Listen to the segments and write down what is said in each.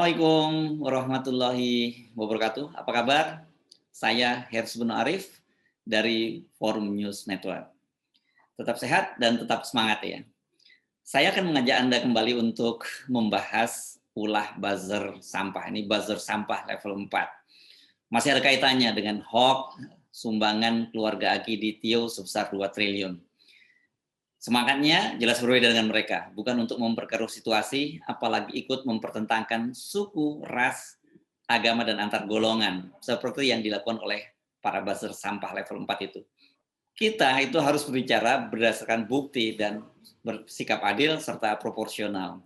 Assalamualaikum warahmatullahi wabarakatuh. Apa kabar? Saya Hersy Beno Arif dari Forum News Network. Tetap sehat dan tetap semangat ya. Saya akan mengajak Anda kembali untuk membahas ulah buzzer sampah. Ini buzzer sampah level 4. Masih ada kaitannya dengan hoax sumbangan keluarga Akiditio sebesar 2 triliun. Semangatnya jelas berbeda dengan mereka, bukan untuk memperkeruh situasi, apalagi ikut mempertentangkan suku, ras, agama, dan antar golongan, seperti yang dilakukan oleh para buzzer sampah level 4 itu. Kita itu harus berbicara berdasarkan bukti dan bersikap adil serta proporsional.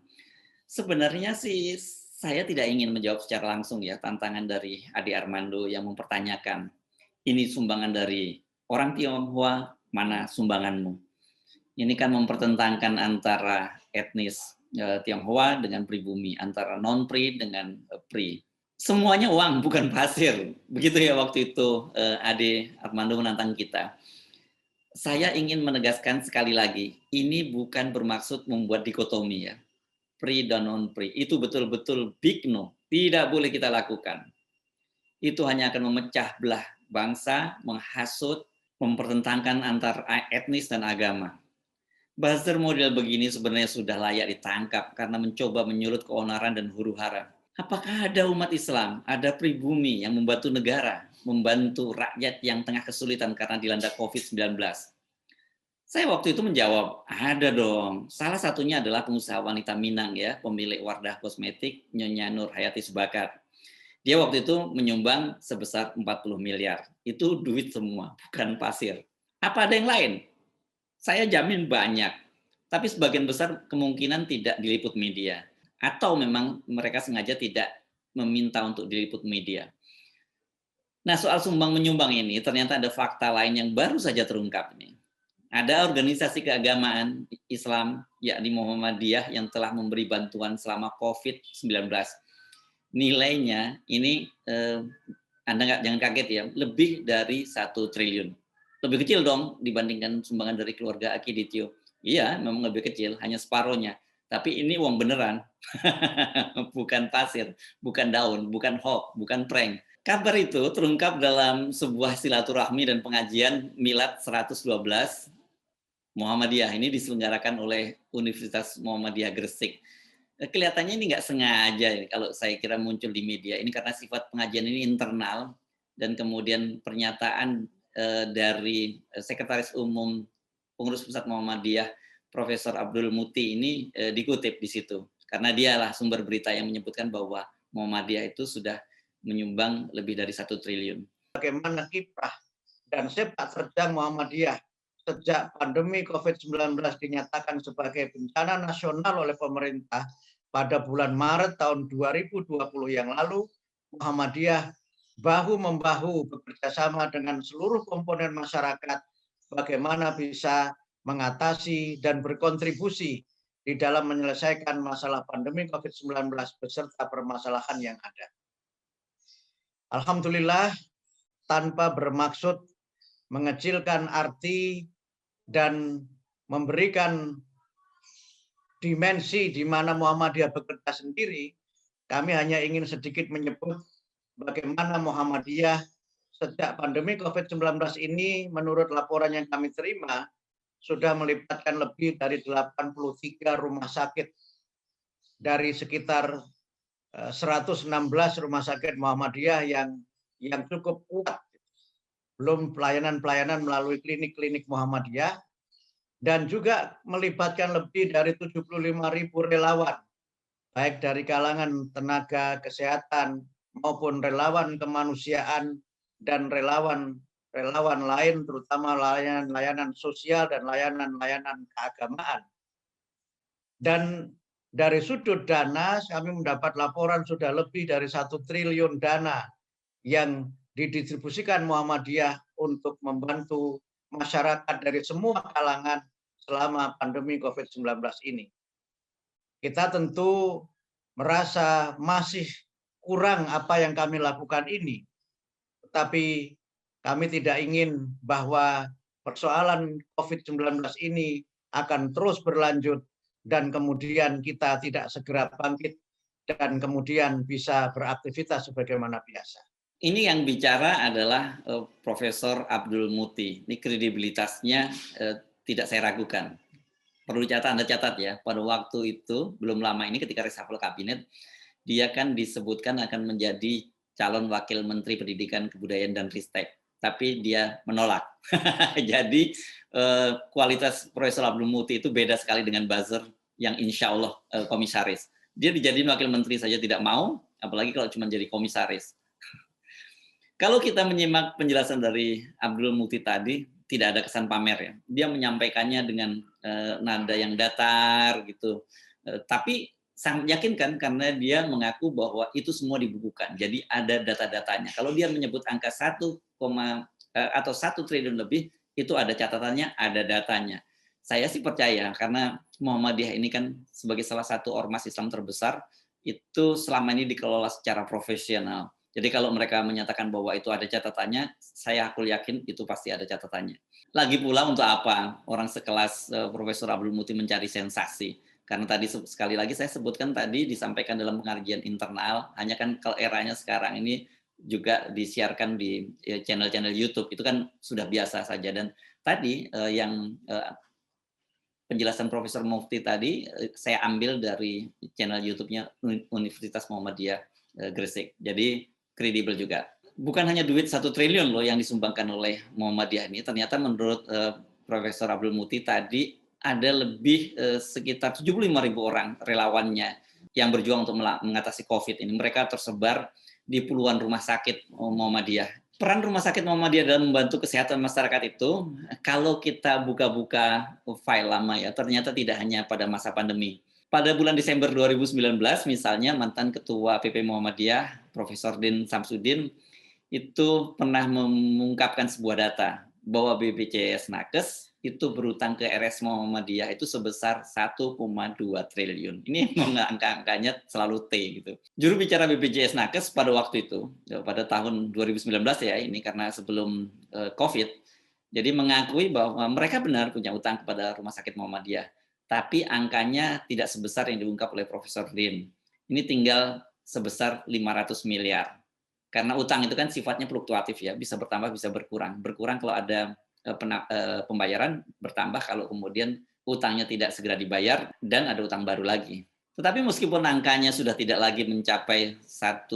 Sebenarnya sih saya tidak ingin menjawab secara langsung ya tantangan dari Ade Armando yang mempertanyakan, ini sumbangan dari orang Tionghoa, mana sumbanganmu? Ini kan mempertentangkan antara etnis Tionghoa dengan pribumi, antara non-pri dengan pri. Semuanya uang, bukan pasir. Begitu ya waktu itu Ade Armando menantang kita. Saya ingin menegaskan sekali lagi, ini bukan bermaksud membuat dikotomi ya. Pri dan non-pri. Itu betul-betul big no. Tidak boleh kita lakukan. Itu hanya akan memecah belah bangsa, menghasut, mempertentangkan antar etnis dan agama. Buzzer model begini sebenarnya sudah layak ditangkap karena mencoba menyulut keonaran dan huru-hara. Apakah ada umat Islam, ada pribumi yang membantu negara, membantu rakyat yang tengah kesulitan karena dilanda COVID-19? Saya waktu itu menjawab, ada dong. Salah satunya adalah pengusaha wanita Minang ya, pemilik Wardah Kosmetik, Nyonya Nur Hayati Subakar. Dia waktu itu menyumbang sebesar 40 miliar. Itu duit semua, bukan pasir. Apa ada yang lain? Saya jamin banyak, tapi sebagian besar kemungkinan tidak diliput media. Atau memang mereka sengaja tidak meminta untuk diliput media. Nah, soal sumbang-menyumbang ini ternyata ada fakta lain yang baru saja terungkap nih. Ada organisasi keagamaan Islam, yakni Muhammadiyah, yang telah memberi bantuan selama COVID-19. Nilainya ini, Anda jangan kaget ya, lebih dari 1 triliun. Lebih kecil dong dibandingkan sumbangan dari keluarga Akiditio. Iya, memang lebih kecil, hanya separohnya. Tapi ini uang beneran, bukan pasir, bukan daun, bukan hoax, bukan prank. Kabar itu terungkap dalam sebuah silaturahmi dan pengajian Milad 112 Muhammadiyah. Ini diselenggarakan oleh Universitas Muhammadiyah Gresik. Kelihatannya ini nggak sengaja kalau saya kira muncul di media. Ini karena sifat pengajian ini internal dan kemudian pernyataan dari Sekretaris Umum Pengurus Pusat Muhammadiyah Profesor Abdul Muti ini dikutip di situ. Karena dialah sumber berita yang menyebutkan bahwa Muhammadiyah itu sudah menyumbang lebih dari 1 triliun. Bagaimana kiprah dan sepak terjang Muhammadiyah sejak pandemi COVID-19 dinyatakan sebagai bencana nasional oleh pemerintah pada bulan Maret tahun 2020 yang lalu, Muhammadiyah bahu-membahu bekerjasama dengan seluruh komponen masyarakat bagaimana bisa mengatasi dan berkontribusi di dalam menyelesaikan masalah pandemi COVID-19 beserta permasalahan yang ada. Alhamdulillah, tanpa bermaksud mengecilkan arti dan memberikan dimensi di mana Muhammadiyah bekerja sendiri, kami hanya ingin sedikit menyebut bagaimana Muhammadiyah sejak pandemi COVID-19 ini menurut laporan yang kami terima sudah melibatkan lebih dari 83 rumah sakit dari sekitar 116 rumah sakit Muhammadiyah yang cukup kuat, belum pelayanan-pelayanan melalui klinik-klinik Muhammadiyah, dan juga melibatkan lebih dari 75.000 relawan, baik dari kalangan tenaga kesehatan maupun relawan kemanusiaan dan relawan lain, terutama layanan sosial dan layanan keagamaan. Dan dari sudut dana, kami mendapat laporan sudah lebih dari 1 triliun dana yang didistribusikan Muhammadiyah untuk membantu masyarakat dari semua kalangan selama pandemi COVID-19 ini. Kita tentu merasa masih kurang apa yang kami lakukan ini, tetapi kami tidak ingin bahwa persoalan COVID-19 ini akan terus berlanjut dan kemudian kita tidak segera bangkit dan kemudian bisa beraktivitas sebagaimana biasa. Ini yang bicara adalah Profesor Abdul Muti. Ini kredibilitasnya tidak saya ragukan. Perlu Anda catat ya, pada waktu itu belum lama ini ketika reshuffle kabinet, dia kan disebutkan akan menjadi calon wakil Menteri Pendidikan, Kebudayaan dan Ristek, tapi dia menolak. Jadi kualitas Profesor Abdul Muti itu beda sekali dengan buzzer yang insya Allah komisaris. Dia dijadiin wakil menteri saja tidak mau, apalagi kalau cuma jadi komisaris. Kalau kita menyimak penjelasan dari Abdul Muti tadi, tidak ada kesan pamer ya. Dia menyampaikannya dengan nada yang datar gitu. Tapi sangat yakin kan karena dia mengaku bahwa itu semua dibukukan. Jadi ada data-datanya. Kalau dia menyebut angka 1, atau 1 triliun lebih, itu ada catatannya, ada datanya. Saya sih percaya karena Muhammadiyah ini kan sebagai salah satu ormas Islam terbesar, itu selama ini dikelola secara profesional. Jadi kalau mereka menyatakan bahwa itu ada catatannya, saya yakin itu pasti ada catatannya. Lagi pula untuk apa orang sekelas Profesor Abdul Muti mencari sensasi? Karena tadi sekali lagi saya sebutkan tadi disampaikan dalam pengajian internal, hanya kan kalau eranya sekarang ini juga disiarkan di channel-channel YouTube, itu kan sudah biasa saja. Dan tadi yang penjelasan Profesor Mufti tadi saya ambil dari channel YouTube-nya Universitas Muhammadiyah Gresik. Jadi kredibel juga. Bukan hanya duit 1 triliun loh yang disumbangkan oleh Muhammadiyah ini. Ternyata menurut Profesor Abdul Muti tadi ada lebih sekitar 75.000 orang relawannya yang berjuang untuk mengatasi COVID ini. Mereka tersebar di puluhan rumah sakit Muhammadiyah. Peran rumah sakit Muhammadiyah dalam membantu kesehatan masyarakat itu, kalau kita buka-buka file lama ya, ternyata tidak hanya pada masa pandemi. Pada bulan Desember 2019, misalnya mantan Ketua PP Muhammadiyah, Profesor Din Samsudin, itu pernah mengungkapkan sebuah data bahwa BPJS Nakes itu berutang ke RS Muhammadiyah itu sebesar 1,2 triliun. Ini angka-angkanya selalu T gitu. Juru bicara BPJS Nakes pada waktu itu, pada tahun 2019 ya, ini karena sebelum COVID, jadi mengakui bahwa mereka benar punya utang kepada Rumah Sakit Muhammadiyah, tapi angkanya tidak sebesar yang diungkap oleh Profesor Din. Ini tinggal sebesar 500 miliar. Karena utang itu kan sifatnya fluktuatif ya, bisa bertambah, bisa berkurang. Berkurang kalau ada pembayaran, bertambah kalau kemudian utangnya tidak segera dibayar dan ada utang baru lagi. Tetapi meskipun angkanya sudah tidak lagi mencapai 1,2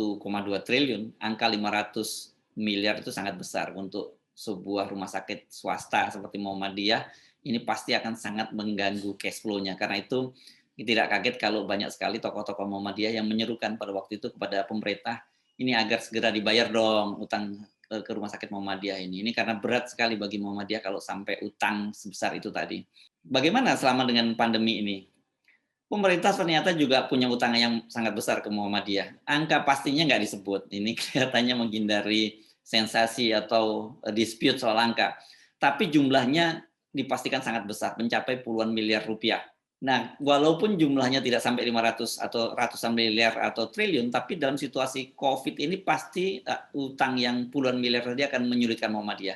triliun, angka 500 miliar itu sangat besar untuk sebuah rumah sakit swasta seperti Muhammadiyah, ini pasti akan sangat mengganggu cash flow-nya. Karena itu tidak kaget kalau banyak sekali tokoh-tokoh Muhammadiyah yang menyerukan pada waktu itu kepada pemerintah, ini agar segera dibayar dong utang ke Rumah Sakit Muhammadiyah ini. Ini karena berat sekali bagi Muhammadiyah kalau sampai utang sebesar itu tadi. Bagaimana selama dengan pandemi ini? Pemerintah ternyata juga punya utang yang sangat besar ke Muhammadiyah. Angka pastinya nggak disebut. Ini kelihatannya menghindari sensasi atau dispute soal angka. Tapi jumlahnya dipastikan sangat besar, mencapai puluhan miliar rupiah. Nah, walaupun jumlahnya tidak sampai 500 atau ratusan miliar atau triliun, tapi dalam situasi COVID ini pasti utang yang puluhan miliar tadi akan menyulitkan Muhammadiyah.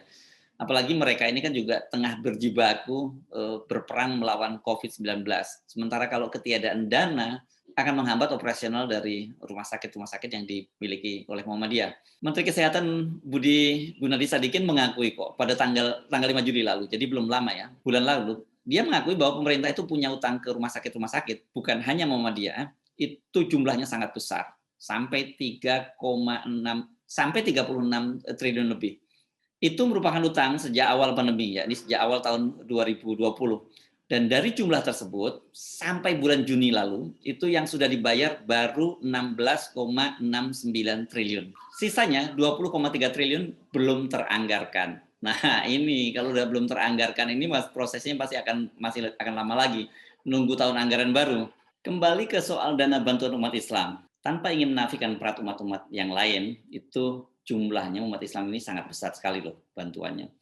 Apalagi mereka ini kan juga tengah berjibaku berperang melawan COVID-19. Sementara kalau ketiadaan dana akan menghambat operasional dari rumah sakit yang dimiliki oleh Muhammadiyah. Menteri Kesehatan Budi Gunadi Sadikin mengakui kok pada tanggal 5 Juli lalu, jadi belum lama ya, bulan lalu, dia mengakui bahwa pemerintah itu punya utang ke rumah sakit, bukan hanya Muhammadiyah, itu jumlahnya sangat besar, sampai 3,6 sampai 36 triliun lebih. Itu merupakan utang sejak awal pandemi, ya, sejak awal tahun 2020. Dan dari jumlah tersebut, sampai bulan Juni lalu, itu yang sudah dibayar baru 16,69 triliun. Sisanya 20,3 triliun belum teranggarkan. Nah, ini kalau udah belum teranggarkan ini prosesnya masih akan lama lagi, nunggu tahun anggaran baru. Kembali ke soal dana bantuan umat Islam, tanpa ingin menafikan peran umat-umat yang lain, itu jumlahnya umat Islam ini sangat besar sekali loh bantuannya.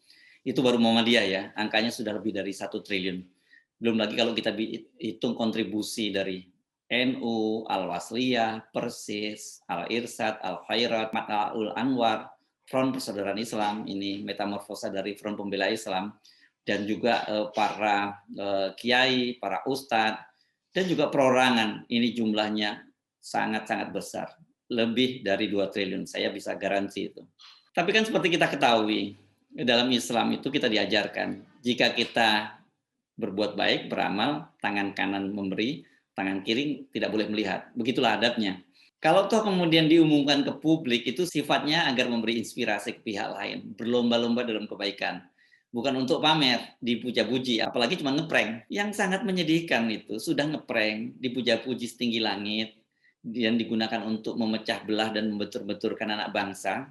Itu baru Muhammadiyah ya, angkanya sudah lebih dari 1 triliun. Belum lagi kalau kita hitung kontribusi dari NU, Al-Wasliyah, Persis, Al-Irsad, Al-Khairat, Mata'ul Anwar, Front Persaudaraan Islam, ini metamorfosa dari Front Pembela Islam, dan juga para kiai, para ustadz, dan juga perorangan, ini jumlahnya sangat-sangat besar. Lebih dari 2 triliun, saya bisa garansi itu. Tapi kan seperti kita ketahui, dalam Islam itu kita diajarkan, jika kita berbuat baik, beramal, tangan kanan memberi, tangan kiri tidak boleh melihat. Begitulah adabnya. Kalau toh kemudian diumumkan ke publik, itu sifatnya agar memberi inspirasi ke pihak lain, berlomba-lomba dalam kebaikan. Bukan untuk pamer, dipuja-puji, apalagi cuma ngeprank. Yang sangat menyedihkan itu, sudah ngeprank, dipuja-puji setinggi langit, dan digunakan untuk memecah belah dan membentur-benturkan anak bangsa.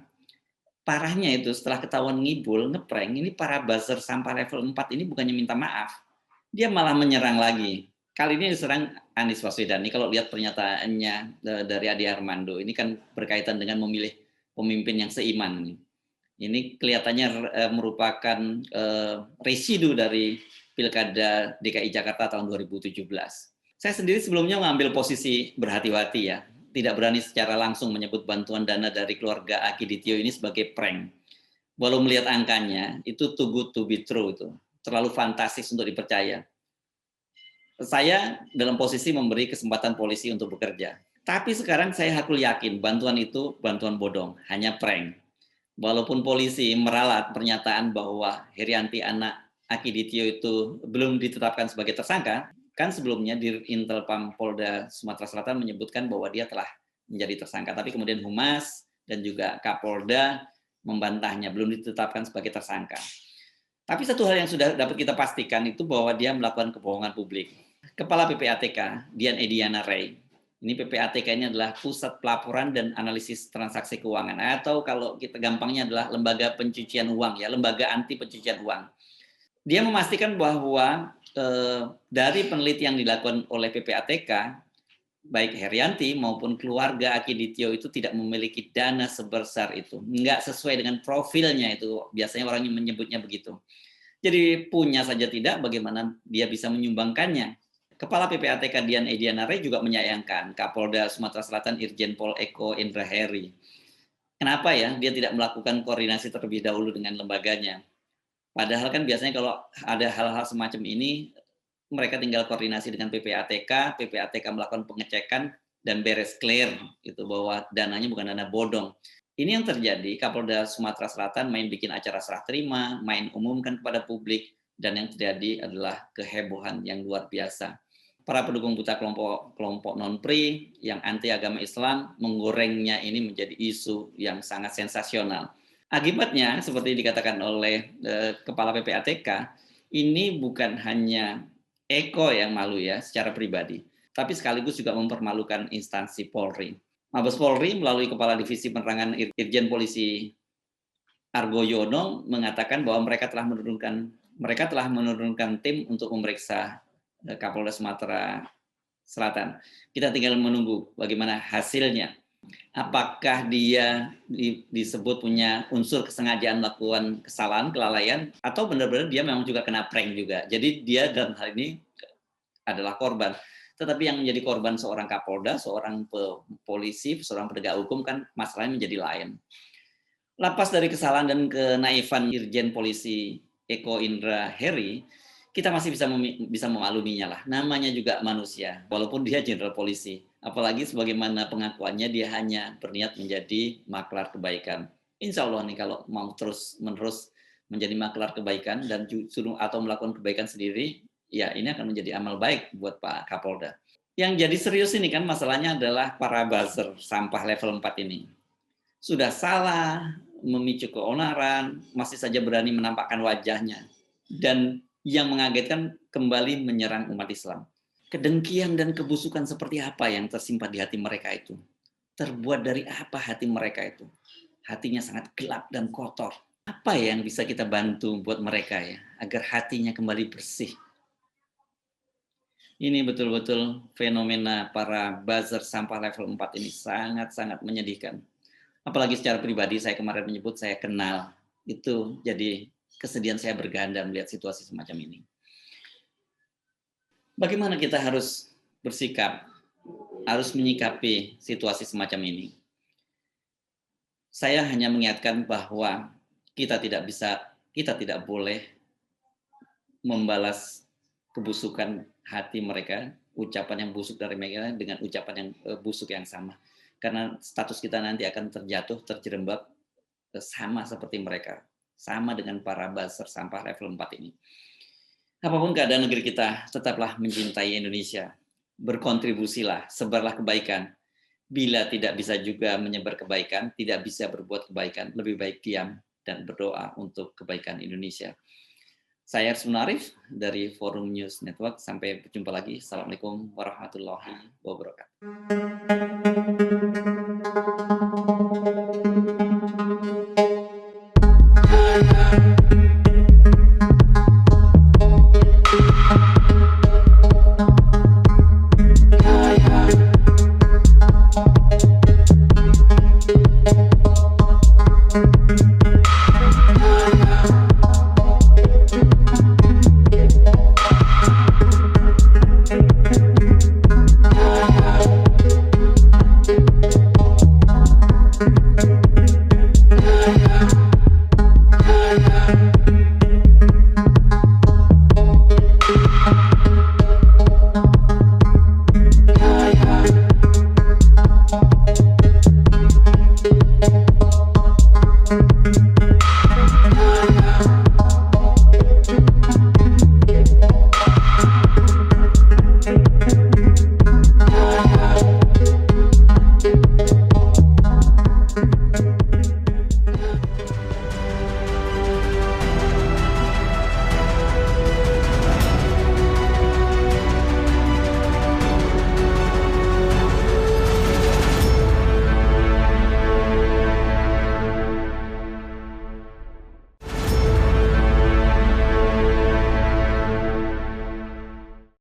Parahnya itu setelah ketahuan ngibul, ngeprank, ini para buzzer sampah level 4 ini bukannya minta maaf, dia malah menyerang lagi. Kali ini diserang Anies Baswedan. Ini kalau lihat pernyataannya dari Adi Armando, ini kan berkaitan dengan memilih pemimpin yang seiman. Ini kelihatannya merupakan residu dari Pilkada DKI Jakarta tahun 2017. Saya sendiri sebelumnya mengambil posisi berhati-hati ya, tidak berani secara langsung menyebut bantuan dana dari keluarga Aki Ditio ini sebagai prank. Walau melihat angkanya, itu too good to be true, itu terlalu fantastis untuk dipercaya. Saya dalam posisi memberi kesempatan polisi untuk bekerja. Tapi sekarang saya hakul yakin bantuan itu bantuan bodong, hanya prank. Walaupun polisi meralat pernyataan bahwa Herianti anak Aki Ditio itu belum ditetapkan sebagai tersangka, kan sebelumnya di Intelpam Polda Sumatera Selatan menyebutkan bahwa dia telah menjadi tersangka, tapi kemudian Humas dan juga Kapolda membantahnya, belum ditetapkan sebagai tersangka. Tapi satu hal yang sudah dapat kita pastikan itu bahwa dia melakukan kebohongan publik. Kepala PPATK, Dian Ediana Ray, ini PPATK ini adalah Pusat Pelaporan dan Analisis Transaksi Keuangan, atau kalau kita gampangnya adalah lembaga pencucian uang, ya, lembaga anti pencucian uang. Dia memastikan bahwa dari penelitian yang dilakukan oleh PPATK, baik Herianti maupun keluarga Aki Ditio itu tidak memiliki dana sebesar itu, nggak sesuai dengan profilnya itu, biasanya orang yang menyebutnya begitu. Jadi punya saja tidak, bagaimana dia bisa menyumbangkannya? Kepala PPATK Dian Ediana Ray juga menyayangkan Kapolda Sumatera Selatan Irjen Pol Eko Indra Heri. Kenapa ya dia tidak melakukan koordinasi terlebih dahulu dengan lembaganya? Padahal kan biasanya kalau ada hal-hal semacam ini, mereka tinggal koordinasi dengan PPATK, PPATK melakukan pengecekan dan beres clear itu bahwa dananya bukan dana bodong. Ini yang terjadi, Kapolda Sumatera Selatan main bikin acara serah terima, main umumkan kepada publik, dan yang terjadi adalah kehebohan yang luar biasa. Para pendukung buta kelompok non-PRI yang anti agama Islam menggorengnya ini menjadi isu yang sangat sensasional. Akibatnya, seperti dikatakan oleh Kepala PPATK, ini bukan hanya Eko yang malu ya secara pribadi, tapi sekaligus juga mempermalukan instansi Polri. Mabes Polri melalui Kepala Divisi Penerangan Irjen Polisi Argo Yono mengatakan bahwa mereka telah menurunkan tim untuk memeriksa Kapolda Sumatera Selatan. Kita tinggal menunggu bagaimana hasilnya. Apakah dia disebut punya unsur kesengajaan melakukan kesalahan, kelalaian, atau benar-benar dia memang juga kena prank juga. Jadi dia dalam hal ini adalah korban. Tetapi yang menjadi korban seorang Kapolda, seorang polisi, seorang penegak hukum kan masalahnya menjadi lain. Lepas dari kesalahan dan kenaifan Irjen Polisi Eko Indra Heri, kita masih bisa memakluminya lah. Namanya juga manusia, walaupun dia jenderal polisi. Apalagi sebagaimana pengakuannya dia hanya berniat menjadi maklar kebaikan. Insya Allah nih kalau mau terus-menerus menjadi maklar kebaikan dan atau melakukan kebaikan sendiri, ya ini akan menjadi amal baik buat Pak Kapolda. Yang jadi serius ini kan masalahnya adalah para buzzer sampah level 4 ini. Sudah salah, memicu keonaran, masih saja berani menampakkan wajahnya. Dan yang mengagetkan kembali menyerang umat Islam. Kedengkian dan kebusukan seperti apa yang tersimpan di hati mereka itu? Terbuat dari apa hati mereka itu? Hatinya sangat gelap dan kotor. Apa yang bisa kita bantu buat mereka ya, agar hatinya kembali bersih? Ini betul-betul fenomena para buzzer sampah level 4 ini sangat-sangat menyedihkan. Apalagi secara pribadi, saya kemarin menyebut saya kenal. Itu jadi kesedihan saya berganda melihat situasi semacam ini. Bagaimana kita harus bersikap, harus menyikapi situasi semacam ini? Saya hanya mengingatkan bahwa kita tidak boleh membalas kebusukan hati mereka ucapan yang busuk dari mereka dengan ucapan yang busuk yang sama. Karena status kita nanti akan terjatuh, terjerembab sama seperti mereka, sama dengan para buzzer sampah level 4 ini. Apapun keadaan negeri kita, tetaplah mencintai Indonesia. Berkontribusilah, sebarlah kebaikan. Bila tidak bisa juga menyebar kebaikan, tidak bisa berbuat kebaikan, lebih baik diam dan berdoa untuk kebaikan Indonesia. Saya Arsman Arif dari Forum News Network. Sampai berjumpa lagi. Assalamualaikum warahmatullahi wabarakatuh.